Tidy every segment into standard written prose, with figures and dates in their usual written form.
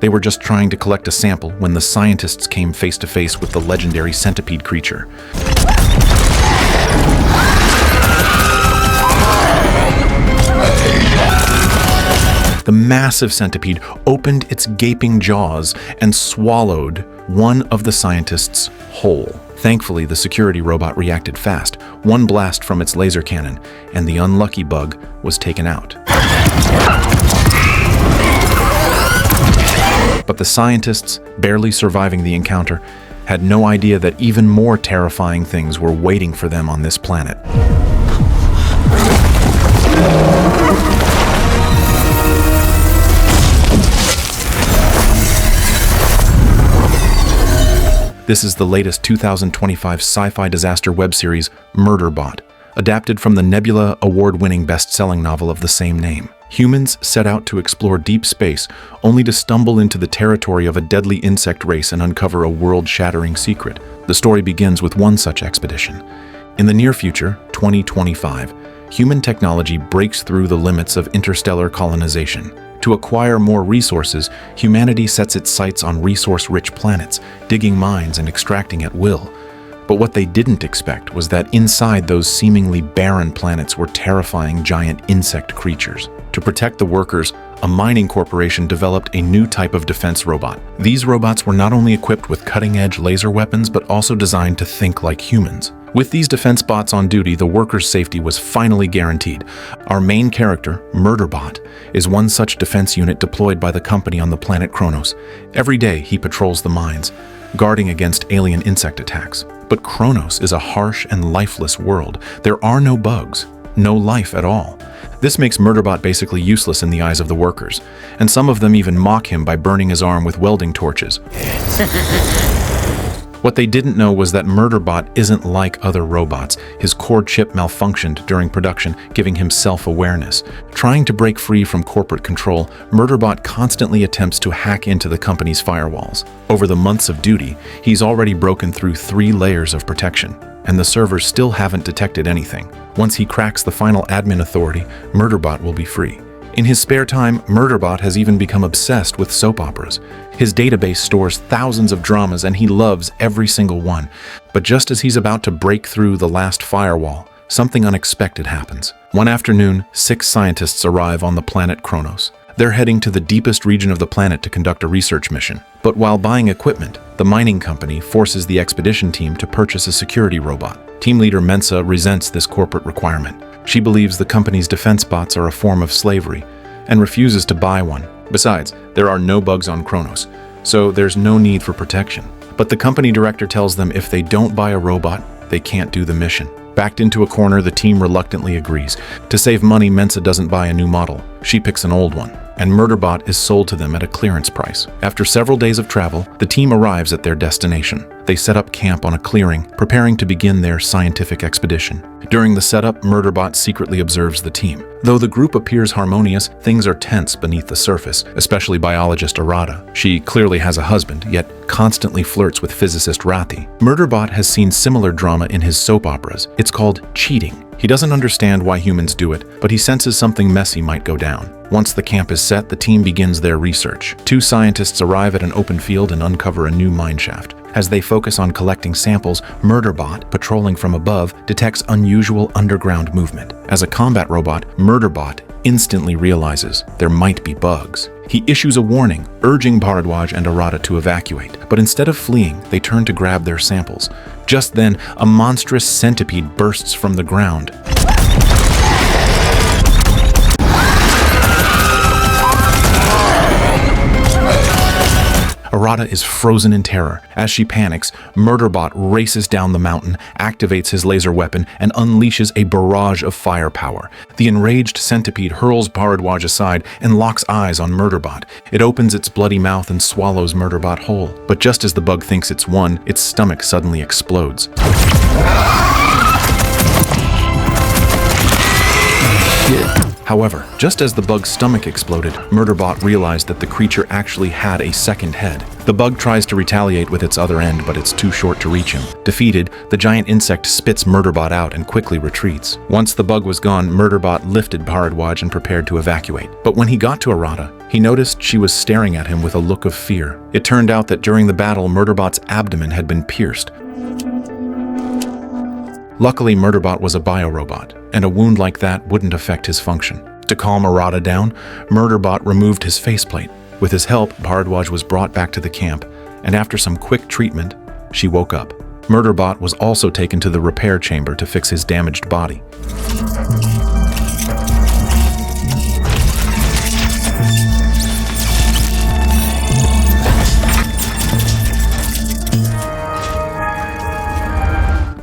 They were just trying to collect a sample when the scientists came face to face with the legendary Centipede creature. The massive centipede opened its gaping jaws and swallowed one of the scientists whole. Thankfully, the security robot reacted fast. One blast from its laser cannon, and the unlucky bug was taken out. But the scientists, barely surviving the encounter, had no idea that even more terrifying things were waiting for them on this planet. This is the latest 2025 sci-fi disaster web series, Murderbot, adapted from the Nebula award-winning best-selling novel of the same name. Humans set out to explore deep space, only to stumble into the territory of a deadly insect race and uncover a world-shattering secret. The story begins with one such expedition. In the near future, 2025, human technology breaks through the limits of interstellar colonization. To acquire more resources, humanity sets its sights on resource-rich planets, digging mines and extracting at will. But what they didn't expect was that inside those seemingly barren planets were terrifying giant insect creatures. To protect the workers, a mining corporation developed a new type of defense robot. These robots were not only equipped with cutting-edge laser weapons, but also designed to think like humans. With these defense bots on duty, the workers' safety was finally guaranteed. Our main character, Murderbot, is one such defense unit deployed by the company on the planet Kronos. Every day, he patrols the mines, guarding against alien insect attacks. But Kronos is a harsh and lifeless world. There are no bugs, no life at all. This makes Murderbot basically useless in the eyes of the workers, and some of them even mock him by burning his arm with welding torches. What they didn't know was that Murderbot isn't like other robots. His core chip malfunctioned during production, giving him self-awareness. Trying to break free from corporate control, Murderbot constantly attempts to hack into the company's firewalls. Over the months of duty, he's already broken through 3 layers of protection, and the servers still haven't detected anything. Once he cracks the final admin authority, Murderbot will be free. In his spare time, Murderbot has even become obsessed with soap operas. His database stores thousands of dramas and he loves every single one. But just as he's about to break through the last firewall, something unexpected happens. One afternoon, 6 scientists arrive on the planet Kronos. They're heading to the deepest region of the planet to conduct a research mission. But while buying equipment, the mining company forces the expedition team to purchase a security robot. Team leader Mensa resents this corporate requirement. She believes the company's defense bots are a form of slavery and refuses to buy one. Besides, there are no bugs on Kronos, so there's no need for protection. But the company director tells them if they don't buy a robot, they can't do the mission. Backed into a corner, the team reluctantly agrees. To save money, Mensa doesn't buy a new model. She picks an old one, and Murderbot is sold to them at a clearance price. After several days of travel, the team arrives at their destination. They set up camp on a clearing, preparing to begin their scientific expedition. During the setup, Murderbot secretly observes the team. Though the group appears harmonious, things are tense beneath the surface, especially biologist Arata. She clearly has a husband, yet constantly flirts with physicist Rathi. Murderbot has seen similar drama in his soap operas. It's called cheating. He doesn't understand why humans do it, but he senses something messy might go down. Once the camp is set, the team begins their research. 2 scientists arrive at an open field and uncover a new mine shaft. As they focus on collecting samples, Murderbot, patrolling from above, detects unusual underground movement. As a combat robot, Murderbot instantly realizes there might be bugs. He issues a warning, urging Bharadwaj and Arata to evacuate. But instead of fleeing, they turn to grab their samples. Just then, a monstrous centipede bursts from the ground. Arata is frozen in terror. As she panics, Murderbot races down the mountain, activates his laser weapon, and unleashes a barrage of firepower. The enraged centipede hurls Bharadwaj aside and locks eyes on Murderbot. It opens its bloody mouth and swallows Murderbot whole. But just as the bug thinks it's won, its stomach suddenly explodes. However, just as the bug's stomach exploded, Murderbot realized that the creature actually had a second head. The bug tries to retaliate with its other end, but it's too short to reach him. Defeated, the giant insect spits Murderbot out and quickly retreats. Once the bug was gone, Murderbot lifted Bharadwaj and prepared to evacuate. But when he got to Arata, he noticed she was staring at him with a look of fear. It turned out that during the battle, Murderbot's abdomen had been pierced. Luckily, Murderbot was a biorobot, and a wound like that wouldn't affect his function. To calm Arata down, Murderbot removed his faceplate. With his help, Bharadwaj was brought back to the camp, and after some quick treatment, she woke up. Murderbot was also taken to the repair chamber to fix his damaged body.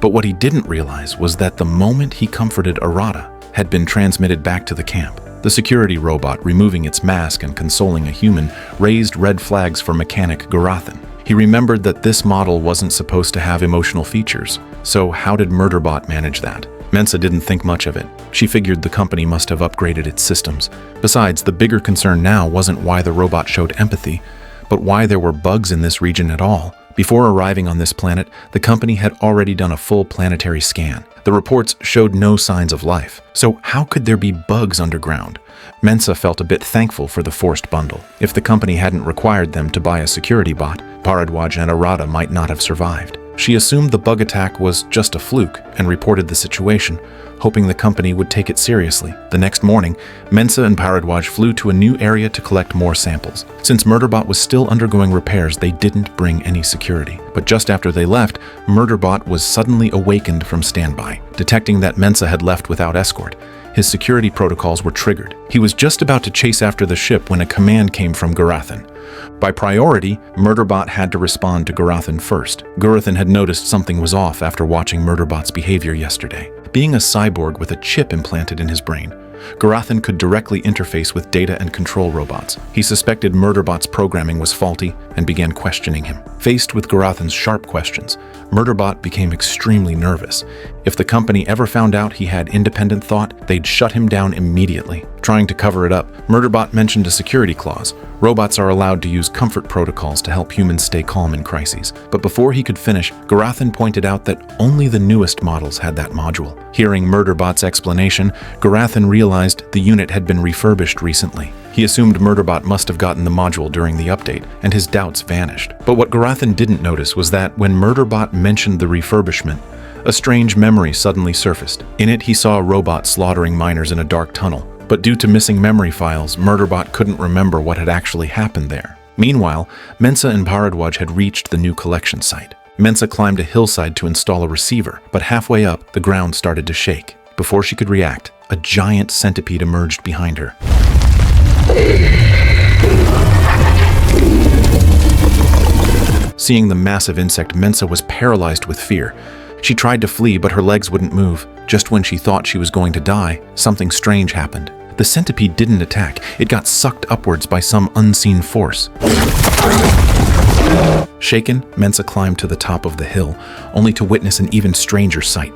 But what he didn't realize was that the moment he comforted Arata had been transmitted back to the camp. The security robot, removing its mask and consoling a human, raised red flags for mechanic Garathan. He remembered that this model wasn't supposed to have emotional features, so how did Murderbot manage that? Mensa didn't think much of it. She figured the company must have upgraded its systems. Besides, the bigger concern now wasn't why the robot showed empathy, but why there were bugs in this region at all. Before arriving on this planet, the company had already done a full planetary scan. The reports showed no signs of life. So how could there be bugs underground? Mensa felt a bit thankful for the forced bundle. If the company hadn't required them to buy a security bot, Bharadwaj and Arata might not have survived. She assumed the bug attack was just a fluke and reported the situation, hoping the company would take it seriously. The next morning, Mensa and Bharadwaj flew to a new area to collect more samples. Since Murderbot was still undergoing repairs, they didn't bring any security. But just after they left, Murderbot was suddenly awakened from standby. Detecting that Mensa had left without escort, his security protocols were triggered. He was just about to chase after the ship when a command came from Garathan. By priority, Murderbot had to respond to Garathan first. Garathan had noticed something was off after watching Murderbot's behavior yesterday. Being a cyborg with a chip implanted in his brain, Garathan could directly interface with data and control robots. He suspected Murderbot's programming was faulty and began questioning him. Faced with Garathan's sharp questions, Murderbot became extremely nervous. If the company ever found out he had independent thought, they'd shut him down immediately. Trying to cover it up, Murderbot mentioned a security clause. Robots are allowed to use comfort protocols to help humans stay calm in crises. But before he could finish, Garathan pointed out that only the newest models had that module. Hearing Murderbot's explanation, Garathan realized the unit had been refurbished recently. He assumed Murderbot must have gotten the module during the update, and his doubts vanished. But what Garathan didn't notice was that when Murderbot mentioned the refurbishment, a strange memory suddenly surfaced. In it, he saw a robot slaughtering miners in a dark tunnel. But due to missing memory files, Murderbot couldn't remember what had actually happened there. Meanwhile, Mensa and Bharadwaj had reached the new collection site. Mensa climbed a hillside to install a receiver, but halfway up, the ground started to shake. Before she could react, a giant centipede emerged behind her. Seeing the massive insect, Mensa was paralyzed with fear. She tried to flee, but her legs wouldn't move. Just when she thought she was going to die, something strange happened. The centipede didn't attack. It got sucked upwards by some unseen force. Shaken, Mensa climbed to the top of the hill, only to witness an even stranger sight.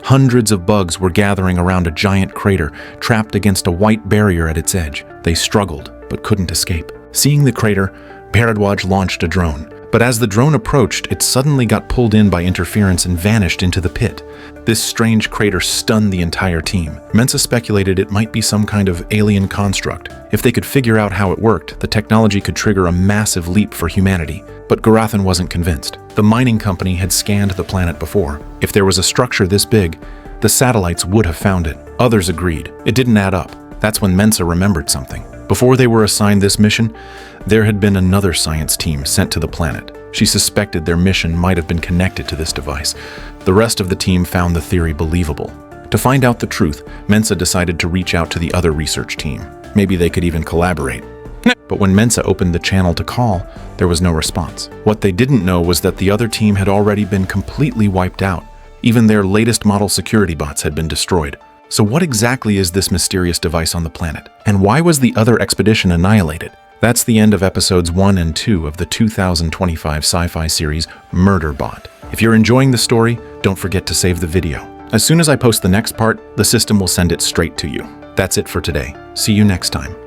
Hundreds of bugs were gathering around a giant crater, trapped against a white barrier at its edge. They struggled, but couldn't escape. Seeing the crater, Bharadwaj launched a drone. But as the drone approached, it suddenly got pulled in by interference and vanished into the pit. This strange crater stunned the entire team. Mensa speculated it might be some kind of alien construct. If they could figure out how it worked, the technology could trigger a massive leap for humanity. But Garathan wasn't convinced. The mining company had scanned the planet before. If there was a structure this big, the satellites would have found it. Others agreed. It didn't add up. That's when Mensa remembered something. Before they were assigned this mission, there had been another science team sent to the planet. She suspected their mission might have been connected to this device. The rest of the team found the theory believable. To find out the truth, Mensa decided to reach out to the other research team. Maybe they could even collaborate. But when Mensa opened the channel to call, there was no response. What they didn't know was that the other team had already been completely wiped out. Even their latest model security bots had been destroyed. So what exactly is this mysterious device on the planet? And why was the other expedition annihilated? That's the end of episodes 1 and 2 of the 2025 sci-fi series Murderbot. If you're enjoying the story, don't forget to save the video. As soon as I post the next part, the system will send it straight to you. That's it for today. See you next time.